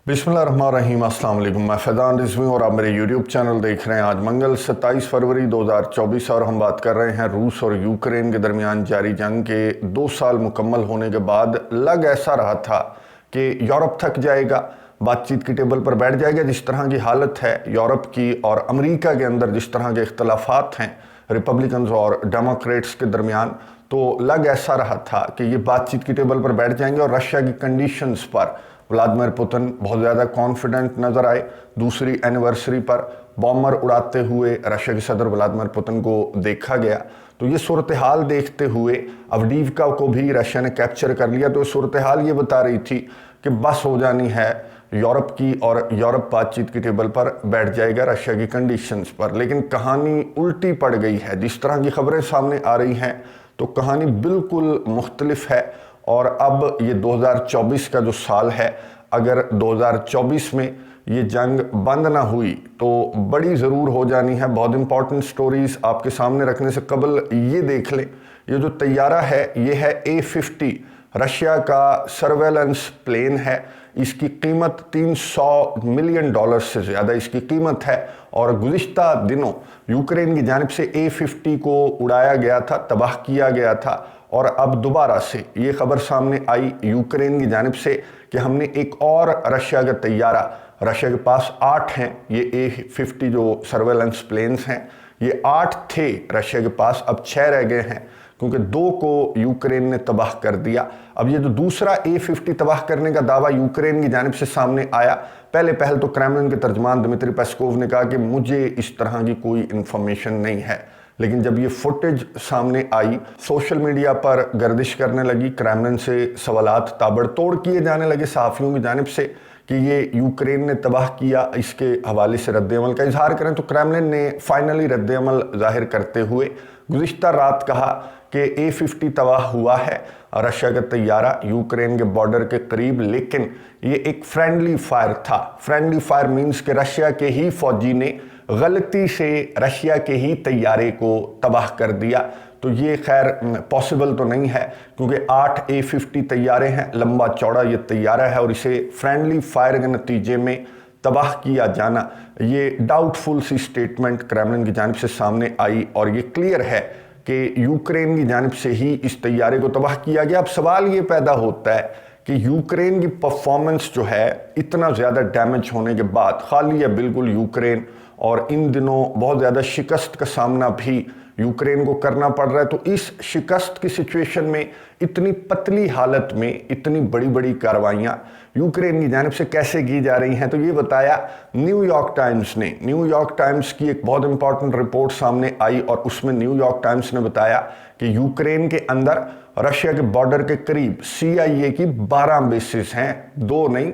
बिस्मिल्लाहिर्रहमानिर्रहीम, अस्सलाम वालेकुम। मैं फैज़ान रिज़वी और आप मेरे यूट्यूब चैनल देख रहे हैं। आज मंगल 27 फरवरी 2024 और हम बात कर रहे हैं रूस और यूक्रेन के दरमियान जारी जंग के 2 साल मुकम्मल होने के बाद लग ऐसा रहा था कि यूरोप थक जाएगा, बातचीत की टेबल पर बैठ जाएगा। जिस तरह की हालत है यूरोप की और अमेरिका के अंदर, जिस तरह के इख्तलाफात हैं रिपब्लिकन्स और डेमोक्रेट्स के दरमियान, तो लग ऐसा रहा था कि ये बातचीत की टेबल पर बैठ जाएंगे और रशिया की कंडीशंस पर व्लादिमीर पुतिन बहुत ज़्यादा कॉन्फिडेंट नज़र आए। दूसरी एनिवर्सरी पर बॉम्बर उड़ाते हुए रशिया के सदर व्लादिमीर पुतिन को देखा गया। तो ये सूरत हाल देखते हुए अवडीवका को भी रशिया ने कैप्चर कर लिया। तो सूरत हाल ये बता रही थी कि बस हो जानी है यूरोप की और यूरोप बातचीत की टेबल पर बैठ जाएगा रशिया की कंडीशंस पर। लेकिन कहानी उल्टी पड़ गई है। जिस तरह की खबरें सामने आ रही हैं तो कहानी बिल्कुल मुख्तलिफ है। और अब ये 2024 का जो साल है, अगर 2024 में ये जंग बंद ना हुई तो बड़ी ज़रूर हो जानी है। बहुत इंपॉर्टेंट स्टोरीज़ आपके सामने रखने से कबल ये देख लें, ये जो तैयारा है ये है A-50, रशिया का सर्वेलेंस प्लेन है। इसकी कीमत $300 मिलियन से ज़्यादा इसकी कीमत है। और गुज़िश्ता दिनों यूक्रेन की जानिब से A-50 को उड़ाया गया था, तबाह किया गया था। और अब दोबारा से ये खबर सामने आई यूक्रेन की जानिब से कि हमने एक और रशिया का तैयारा, रशिया के पास 8 हैं ये A-50 जो सर्वेलेंस प्लेन्स हैं, ये 8 थे रशिया के पास, अब 6 रह गए हैं क्योंकि 2 को यूक्रेन ने तबाह कर दिया। अब ये जो दूसरा A-50 तबाह करने का दावा यूक्रेन की जानिब से सामने आया, पहल तो क्रेमलिन के तर्जमान दिमित्री पेस्कोव ने कहा कि मुझे इस तरह की कोई इंफॉर्मेशन नहीं है। लेकिन जब ये फुटेज सामने आई, सोशल मीडिया पर गर्दिश करने लगी, क्रेमलिन से सवालात ताबड़तोड़ किए जाने लगे सहाफ़ियों की जानिब से कि ये यूक्रेन ने तबाह किया। इसके हवाले से रद्द-ए-अमल का इजहार करें तो क्रेमलिन ने फाइनली रद्द-ए-अमल जाहिर करते हुए गुज़िश्ता रात कहा कि A-50 तबाह हुआ है रशिया का तैयारा यूक्रेन के बॉर्डर के करीब, लेकिन ये एक फ्रेंडली फायर था। फ्रेंडली फायर मीन्स कि रशिया के ही फौजी ने गलती से रशिया के ही तैयारे को तबाह कर दिया। तो ये खैर पॉसिबल तो नहीं है क्योंकि 8 A-50 तैयारे हैं, लंबा चौड़ा ये तैयारा है और इसे फ्रेंडली फायर के नतीजे में तबाह किया जाना, ये डाउटफुल सी स्टेटमेंट क्रेमलिन की जानिब से सामने आई। और ये क्लियर है कि यूक्रेन की जानिब से ही इस तैयारे को तबाह किया गया। अब सवाल ये पैदा होता है कि यूक्रेन की परफॉर्मेंस जो है इतना ज़्यादा डैमेज होने के बाद, खाली है बिल्कुल यूक्रेन, और इन दिनों बहुत ज़्यादा शिकस्त का सामना भी यूक्रेन को करना पड़ रहा है। तो इस शिकस्त की सिचुएशन में इतनी पतली हालत में इतनी बड़ी बड़ी कार्रवाइयाँ यूक्रेन की जानिब से कैसे की जा रही हैं, तो ये बताया न्यूयॉर्क टाइम्स ने। न्यूयॉर्क टाइम्स की एक बहुत इंपॉर्टेंट रिपोर्ट सामने आई और उसमें न्यूयॉर्क टाइम्स ने बताया कि यूक्रेन के अंदर रशिया के बॉर्डर के करीब CIA की 12 बेसिस हैं, 2 नहीं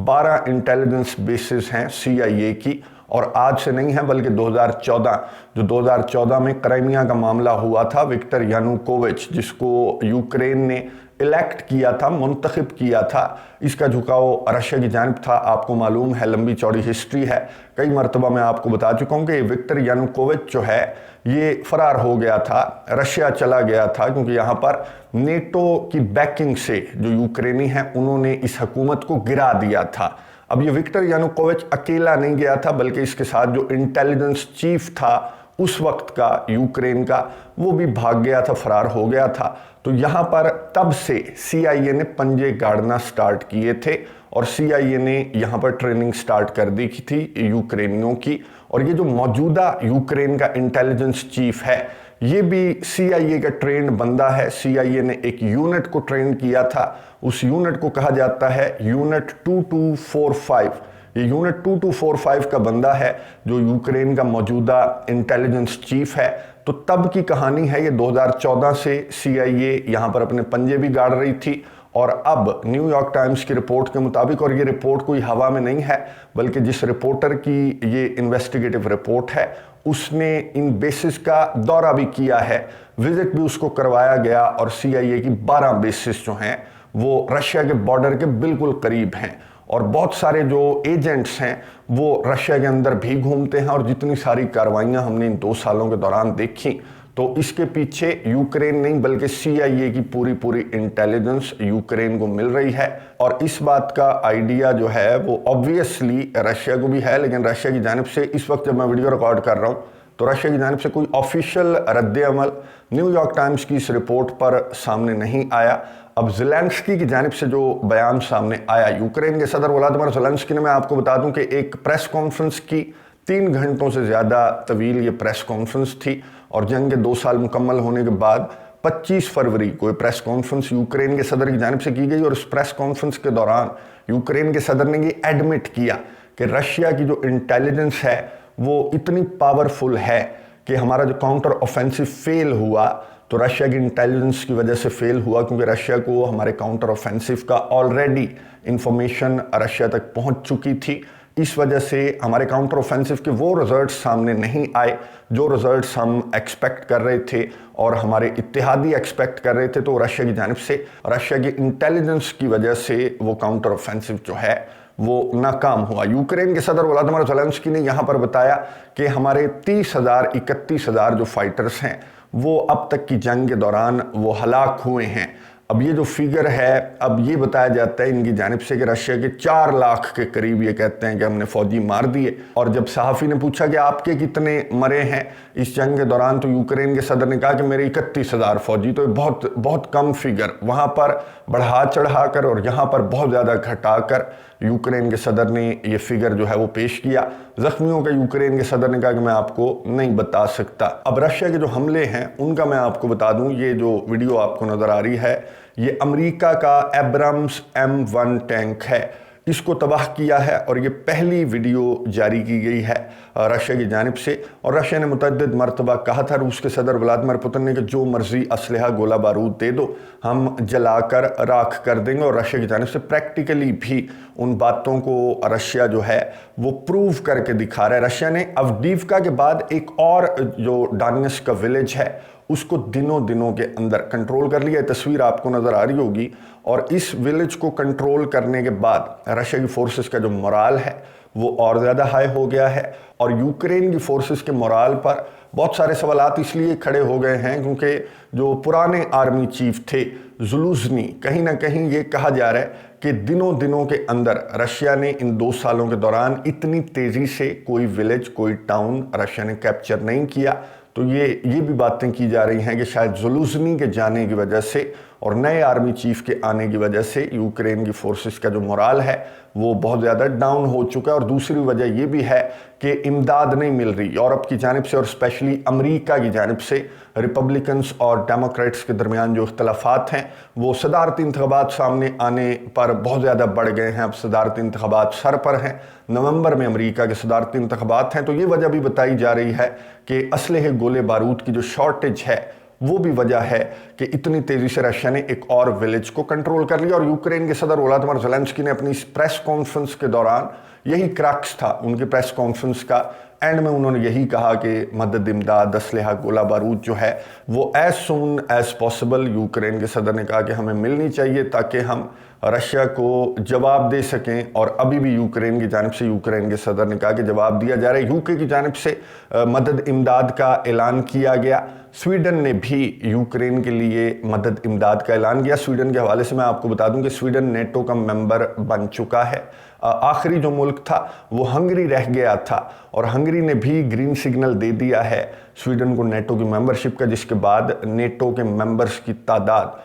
12 इंटेलिजेंस बेसिस हैं CIA की। और आज से नहीं है बल्कि 2014 में क्राइमिया का मामला हुआ था, विक्टर यानुकोविच जिसको यूक्रेन ने इलेक्ट किया था, मुंतखब किया था, इसका झुकाव रशिया की जानिब था। आपको मालूम है, लंबी चौड़ी हिस्ट्री है, कई मरतबा मैं आपको बता चुका हूँ कि विक्टर यानुकोविच जो है ये फरार हो गया था, रशिया चला गया था क्योंकि यहाँ पर नेटो की बैकिंग से जो यूक्रेनी हैं उन्होंने इस हुकूमत को गिरा दिया था। अब ये विक्टर यानुकोविच अकेला नहीं गया था बल्कि इसके साथ जो इंटेलिजेंस चीफ था उस वक्त का यूक्रेन का, वो भी भाग गया था, फरार हो गया था। तो यहाँ पर तब से CIA ने पंजे गाड़ना स्टार्ट किए थे और CIA ने यहाँ पर ट्रेनिंग स्टार्ट कर दी थी यूक्रेनियों की। और ये जो मौजूदा यूक्रेन का इंटेलिजेंस चीफ है ये भी CIA का ट्रेंड बंदा है। CIA ने एक यूनिट को ट्रेन किया था, उस यूनिट को कहा जाता है यूनिट 2245। ये यूनिट 2245 का बंदा है जो यूक्रेन का मौजूदा इंटेलिजेंस चीफ है। तो तब की कहानी है, ये 2014 से CIA यहाँ पर अपने पंजे भी गाड़ रही थी। और अब न्यूयॉर्क टाइम्स की रिपोर्ट के मुताबिक, और ये रिपोर्ट कोई हवा में नहीं है बल्कि जिस रिपोर्टर की ये इन्वेस्टिगेटिव रिपोर्ट है उसने इन बेसिस का दौरा भी किया है, विजिट भी उसको करवाया गया। और CIA की 12 बेसिस जो हैं वो रशिया के बॉर्डर के बिल्कुल करीब हैं और बहुत सारे जो एजेंट्स हैं वो रशिया के अंदर भी घूमते हैं। और जितनी सारी कार्रवाइयाँ हमने इन 2 सालों के दौरान देखी तो इसके पीछे यूक्रेन नहीं बल्कि CIA की पूरी इंटेलिजेंस यूक्रेन को मिल रही है। और इस बात का आइडिया जो है वो ऑब्वियसली रशिया को भी है, लेकिन रशिया की जानिब से इस वक्त जब मैं वीडियो रिकॉर्ड कर रहा हूँ तो रशिया की जानिब से कोई ऑफिशियल रद्द-ए-अमल न्यूयॉर्क टाइम्स की इस रिपोर्ट पर सामने नहीं आया। अब ज़ेलेंस्की की जानिब से जो बयान सामने आया, यूक्रेन के सदर व्लादिमीर ज़ेलेंस्की ने, मैं आपको बता दूं कि एक प्रेस कॉन्फ्रेंस की 3 घंटों से ज़्यादा तवील ये प्रेस कॉन्फ्रेंस थी और जंग के 2 साल मुकम्मल होने के बाद 25 फरवरी को प्रेस कॉन्फ्रेंस यूक्रेन के सदर की जानिब से की गई। और इस प्रेस कॉन्फ्रेंस के दौरान यूक्रेन के सदर ने ये एडमिट किया कि रशिया की जो इंटेलिजेंस है वो इतनी पावरफुल है कि हमारा जो काउंटर ऑफेंसिव फेल हुआ तो रशिया की इंटेलिजेंस की वजह से फेल हुआ, क्योंकि रशिया को हमारे काउंटर ऑफेंसिव का ऑलरेडी इंफॉर्मेशन रशिया तक पहुंच चुकी थी। इस वजह से हमारे काउंटर ऑफेंसिव के वो रिजल्ट्स सामने नहीं आए जो रिजल्ट्स हम एक्सपेक्ट कर रहे थे और हमारे इत्तेहादी एक्सपेक्ट कर रहे थे। तो रशिया की जानिब से रशिया की इंटेलिजेंस की वजह से वो काउंटर ऑफेंसिव जो है वो नाकाम हुआ। यूक्रेन के सदर व्लादिमीर ज़ेलेंस्की ने यहाँ पर बताया कि हमारे 30,000 31,000 जो फाइटर्स हैं वो अब तक की जंग के दौरान वो हलाक हुए हैं। अब ये जो फिगर है, अब ये बताया जाता है इनकी जानिब से कि रशिया के 4 लाख के करीब ये कहते हैं कि हमने फौजी मार दिए। और जब सहाफ़ी ने पूछा कि आपके कितने मरे हैं इस जंग के दौरान, तो यूक्रेन के सदर ने कहा कि मेरे 31,000 फौजी। तो बहुत बहुत कम फिगर, वहाँ पर बढ़ा चढ़ा कर और यहाँ पर बहुत ज़्यादा घटा कर यूक्रेन के सदर ने ये फिगर जो है वो पेश किया। जख्मियों का यूक्रेन के सदर ने कहा कि मैं आपको नहीं बता सकता। अब रशिया के जो हमले हैं उनका मैं आपको बता दूं, ये जो वीडियो आपको नज़र आ रही है ये अमेरिका का एब्राम्स M1 टैंक है, इसको तबाह किया है। और ये पहली वीडियो जारी की गई है रशिया की जानिब से। और रशिया ने मुतअद्दिद मरतबा कहा था रूस के सदर व्लादिमीर पुतिन ने कि जो मर्जी असलहा गोला बारूद दे दो, हम जलाकर राख कर देंगे। और रशिया की जानिब से प्रैक्टिकली भी उन बातों को रशिया जो है वो प्रूव करके दिखा रहा है। रशिया ने अवडीवका के बाद एक और जो डोनेत्स्क का विलेज है उसको दिनों के अंदर कंट्रोल कर लिया। तस्वीर आपको नज़र आ रही होगी। और इस विलेज को कंट्रोल करने के बाद रशिया की फोर्सेस का जो मोराल है वो और ज़्यादा हाई हो गया है। और यूक्रेन की फोर्सेस के मोराल पर बहुत सारे सवालात इसलिए खड़े हो गए हैं क्योंकि जो पुराने आर्मी चीफ थे ज़ुलूज़नी, कहीं ना कहीं ये कहा जा रहा है कि दिनों के अंदर रशिया ने इन 2 सालों के दौरान इतनी तेज़ी से कोई विलेज, कोई टाउन रशिया ने कैप्चर नहीं किया। तो ये भी बातें की जा रही हैं कि शायद ज़ुलूज़नी के जाने की वजह से और नए आर्मी चीफ के आने की वजह से यूक्रेन की फोर्सेस का जो मोराल है वो बहुत ज़्यादा डाउन हो चुका है। और दूसरी वजह ये भी है कि इमदाद नहीं मिल रही यूरोप की जानिब से और स्पेशली अमेरिका की जानिब से। रिपब्लिकन्स और डेमोक्रेट्स के दरमियान जो इख्तलाफात हैं वो सदारती इंतखाबात सामने आने पर बहुत ज़्यादा बढ़ गए हैं। अब सदारती इंतखाबात सर पर हैं, नवंबर में अमेरिका के सदारती इंतखाबात हैं। तो ये वजह भी बताई जा रही है कि असलहे गोले बारूद की जो शॉर्टेज है वो भी वजह है कि इतनी तेज़ी से रशिया ने एक और विलेज को कंट्रोल कर लिया। और यूक्रेन के सदर व्लादिमीर ज़ेलेंस्की ने अपनी इस प्रेस कॉन्फ्रेंस के दौरान, यही क्रैक्स था उनकी प्रेस कॉन्फ्रेंस का, एंड में उन्होंने यही कहा कि मदद, इमदाद, असलहा, गोला बारूद जो है वो as soon as possible Ukraine के सदर ने कहा कि हमें मिलनी चाहिए ताकि हम रशिया को जवाब दे सकें। और अभी भी यूक्रेन की जानिब से यूक्रेन के सदर ने कहा कि जवाब दिया जा रहा है। यूके की जानिब से मदद इमदाद का ऐलान किया गया। स्वीडन ने भी यूक्रेन के लिए मदद इमदाद का ऐलान किया। स्वीडन के हवाले से मैं आपको बता दूं कि स्वीडन नेटो का मेंबर बन चुका है। आखिरी जो मुल्क था वो हंगरी रह गया था और हंगरी ने भी ग्रीन सिग्नल दे दिया है स्वीडन को नेटो की मेंबरशिप का, जिसके बाद नेटो के मेंबर्स की तादाद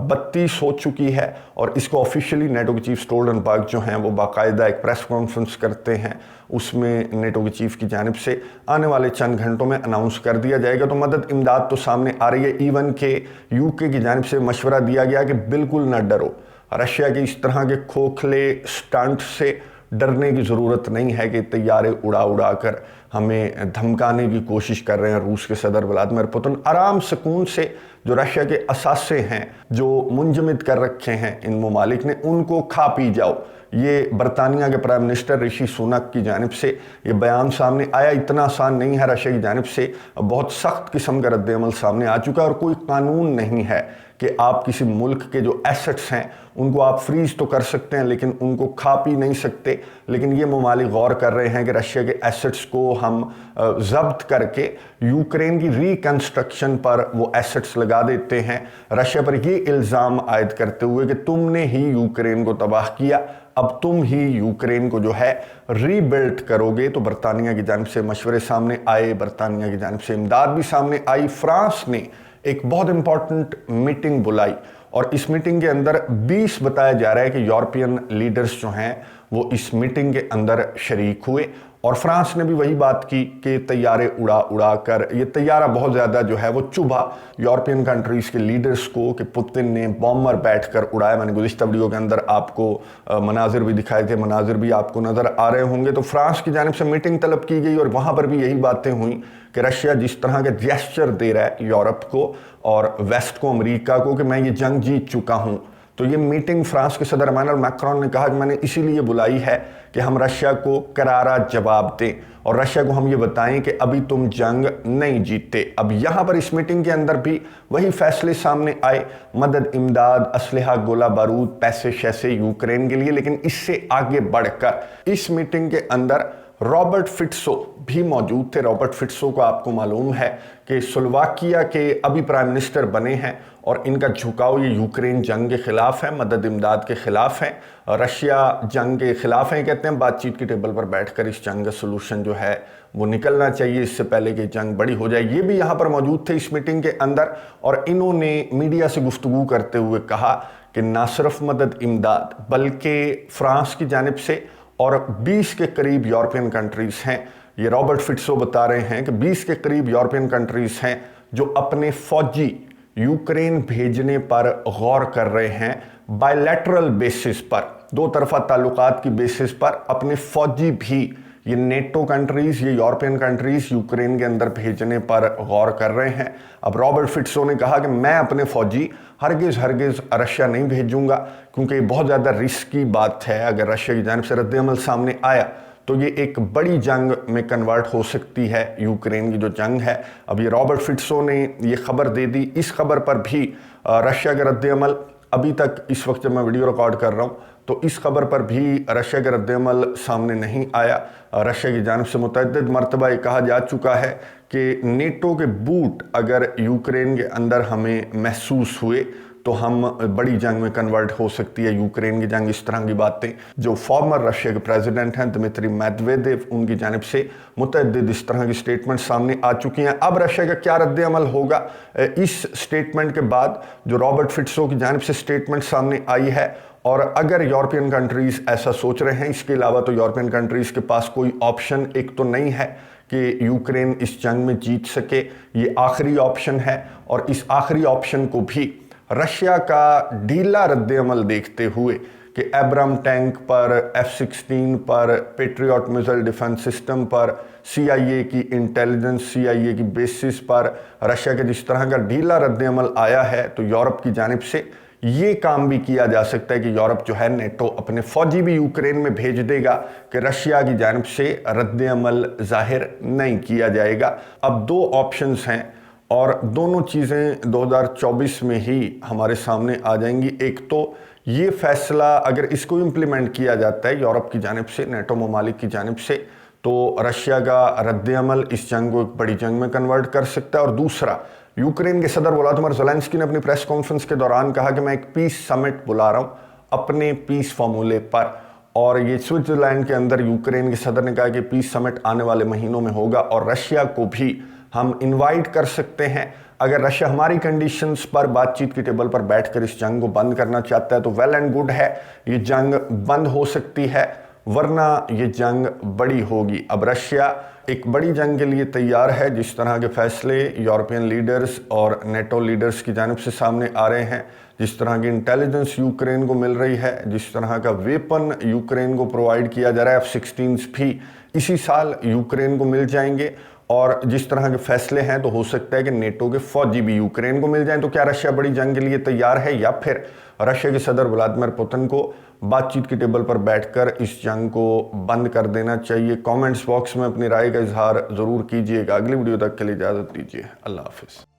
32 हो चुकी है। और इसको ऑफिशियली नेटो के चीफ स्टोल्टनबर्ग जो हैं वो बाकायदा एक प्रेस कॉन्फ्रेंस करते हैं, उसमें नेटो के चीफ की जानिब से आने वाले चंद घंटों में अनाउंस कर दिया जाएगा। तो मदद इमदाद तो सामने आ रही है। इवन के यूके की जानिब से मशवरा दिया गया कि बिल्कुल न डरो, रशिया के इस तरह के खोखले स्टंट से डरने की ज़रूरत नहीं है कि तैयारे उड़ा कर हमें धमकाने की कोशिश कर रहे हैं रूस के सदर व्लादिमीर पुतिन। आराम सुकून से जो रशिया के असासे हैं जो मुंजमद कर रखे हैं इन ममालिक ने, उनको खा पी जाओ। ये बरतानिया के प्राइम मिनिस्टर ऋषि सुनक की जानिब से ये बयान सामने आया। इतना आसान नहीं है, रशिया की जानिब से बहुत सख्त किस्म का रद्द-ए-अमल सामने आ चुका है। और कोई कानून नहीं है कि आप किसी मुल्क के जो एसेट्स हैं उनको आप फ्रीज तो कर सकते हैं लेकिन उनको खा पी नहीं सकते। लेकिन ये ममालिक गौर कर रहे हैं कि रशिया के एसेट्स को हम जब्त करके यूक्रेन की रिकंस्ट्रक्शन पर वो एसेट्स लगा देते हैं, रशिया पर ये इल्ज़ाम आयद करते हुए कि तुमने ही यूक्रेन को तबाह किया, अब तुम ही यूक्रेन को जो है रीबिल्ड करोगे। तो बरतानिया की जानिब से मशवरे सामने आए, बरतानिया की जानिब से इमदाद भी सामने आई। फ्रांस ने एक बहुत इंपॉर्टेंट मीटिंग बुलाई और इस मीटिंग के अंदर 20 बताया जा रहा है कि यूरोपियन लीडर्स जो हैं वो इस मीटिंग के अंदर शरीक हुए और फ्रांस ने भी वही बात की कि तैयारे उड़ा उड़ा कर, ये तैयारा बहुत ज़्यादा जो है वो चुभा यूरोपियन कंट्रीज़ के लीडर्स को कि पुतिन ने बॉम्बर बैठकर उड़ाया। मैंने गुज़िश्ता वीडियो के अंदर आपको मनाजिर भी दिखाए थे, मनाजिर भी आपको नज़र आ रहे होंगे। तो फ्रांस की जानिब से मीटिंग तलब की गई और वहाँ पर भी यही बातें हुई कि रशिया जिस तरह के जेस्चर दे रहा है यूरोप को और वेस्ट को, अमेरिका को, कि मैं ये जंग जीत चुका हूँ। तो ये मीटिंग फ्रांस के सदर इमैनुअल मैक्रोन ने कहा कि मैंने इसीलिए बुलाई है कि हम रशिया को करारा जवाब दें और रशिया को हम ये बताएं कि अभी तुम जंग नहीं जीतते। अब यहाँ पर इस मीटिंग के अंदर भी वही फैसले सामने आए, मदद, इमदाद, असलहा, गोला बारूद, पैसे शैसे यूक्रेन के लिए। लेकिन इससे आगे बढ़कर इस मीटिंग के अंदर रॉबर्ट फिट्सो भी मौजूद थे। रॉबर्ट फिट्सो को आपको मालूम है कि स्लोवाकिया के अभी प्राइम मिनिस्टर बने हैं और इनका झुकाव ये यूक्रेन जंग के खिलाफ है, मदद इमदाद के खिलाफ है, रशिया जंग के खिलाफ है। कहते हैं बातचीत की टेबल पर बैठकर इस जंग का सोल्यूशन जो है वो निकलना चाहिए इससे पहले कि जंग बड़ी हो जाए। ये भी यहाँ पर मौजूद थे इस मीटिंग के अंदर और इन्होंने मीडिया से गुफ्तगू करते हुए कहा कि ना सिर्फ मदद इमदाद बल्कि फ्रांस की जानिब से और 20 के करीब यूरोपियन कंट्रीज़ हैं, ये रॉबर्ट फिट्सो बता रहे हैं कि 20 के करीब यूरोपियन कंट्रीज़ हैं जो अपने फौजी यूक्रेन भेजने पर गौर कर रहे हैं। बायलैटरल बेसिस पर, दो तरफा ताल्लुकात की बेसिस पर अपने फौजी भी ये नेटो कंट्रीज़, ये यूरोपियन कंट्रीज़ यूक्रेन के अंदर भेजने पर गौर कर रहे हैं। अब रॉबर्ट फिट्सो ने कहा कि मैं अपने फौजी हरगिज़ रशिया नहीं भेजूंगा क्योंकि ये बहुत ज़्यादा रिस्की बात है। अगर रशिया की जानिब से रद्द-ए-अमल सामने आया तो ये एक बड़ी जंग में कन्वर्ट हो सकती है यूक्रेन की जो जंग है। अब ये रॉबर्ट फिट्सो ने ये खबर दे दी। इस खबर पर भी रशिया का रद्द-ए-अमल अभी तक, इस वक्त जब मैं वीडियो रिकॉर्ड कर रहा हूँ तो इस खबर पर भी रशिया का रद्द-ए-अमल सामने नहीं आया। रशिया की जानिब से मुतअद्दिद मरतबा ये कहा जा चुका है कि नेटो के बूट अगर यूक्रेन के अंदर हमें महसूस हुए तो हम बड़ी जंग में कन्वर्ट हो सकती है यूक्रेन की जंग। इस तरह की बातें जो फॉर्मर रशिया के प्रेसिडेंट हैं दिमित्री मेदवेदेव, उनकी जानिब से मुतअद्दिद इस तरह की स्टेटमेंट सामने आ चुकी हैं। अब रशिया का क्या रद्द-ए-अमल होगा इस स्टेटमेंट के बाद जो रॉबर्ट फिट्सो की जानिब से स्टेटमेंट सामने आई है, और अगर यूरोपियन कंट्रीज़ ऐसा सोच रहे हैं, इसके अलावा तो यूरोपियन कंट्रीज़ के पास कोई ऑप्शन एक तो नहीं है कि यूक्रेन इस जंग में जीत सके, ये आखिरी ऑप्शन है। और इस आखिरी ऑप्शन को भी रशिया का ढीला रद्द-ए-अमल देखते हुए कि एब्राम टैंक पर, F-16 पर, पेट्रियट मिसाइल डिफेंस सिस्टम पर, CIA की इंटेलिजेंस, CIA की बेसिस पर रशिया के जिस तरह का ढीला रद्द-ए-अमल आया है, तो यूरोप की जानिब से ये काम भी किया जा सकता है कि यूरोप जो है नेटो अपने फौजी भी यूक्रेन में भेज देगा कि रशिया की जानिब से रद्द-ए-अमल जाहिर नहीं किया जाएगा। अब दो ऑप्शंस हैं और दोनों चीज़ें 2024 में ही हमारे सामने आ जाएंगी। एक तो ये फैसला अगर इसको इम्प्लीमेंट किया जाता है यूरोप की जानिब से, नेटो ममालिक की जानिब से, तो रशिया का रद्द-ए-अमल इस जंग को एक बड़ी जंग में कन्वर्ट कर सकता है। और दूसरा, यूक्रेन के सदर वोलोदिमीर ज़ेलेंस्की ने अपनी प्रेस कॉन्फ्रेंस के दौरान कहा कि मैं एक पीस समिट बुला रहा हूँ अपने पीस फार्मूले पर, और ये स्विट्ज़रलैंड के अंदर यूक्रेन के सदर ने कहा कि पीस समिट आने वाले महीनों में होगा और रशिया को भी हम इनवाइट कर सकते हैं। अगर रशिया हमारी कंडीशंस पर बातचीत की टेबल पर बैठकर इस जंग को बंद करना चाहता है तो वेल एंड गुड है, ये जंग बंद हो सकती है, वरना ये जंग बड़ी होगी। अब रशिया एक बड़ी जंग के लिए तैयार है। जिस तरह के फैसले यूरोपियन लीडर्स और नेटो लीडर्स की जानिब से सामने आ रहे हैं, जिस तरह की इंटेलिजेंस यूक्रेन को मिल रही है, जिस तरह का वेपन यूक्रेन को प्रोवाइड किया जा रहा है, F-16 भी इसी साल यूक्रेन को मिल जाएंगे, और जिस तरह के फैसले हैं तो हो सकता है कि नेटो के फौजी भी यूक्रेन को मिल जाएं। तो क्या रशिया बड़ी जंग के लिए तैयार है, या फिर रशिया के सदर व्लादिमीर पुतिन को बातचीत की टेबल पर बैठकर इस जंग को बंद कर देना चाहिए? कमेंट्स बॉक्स में अपनी राय का इजहार ज़रूर कीजिएगा। अगली वीडियो तक के लिए इजाज़त दीजिए। अल्लाह हाफिज़।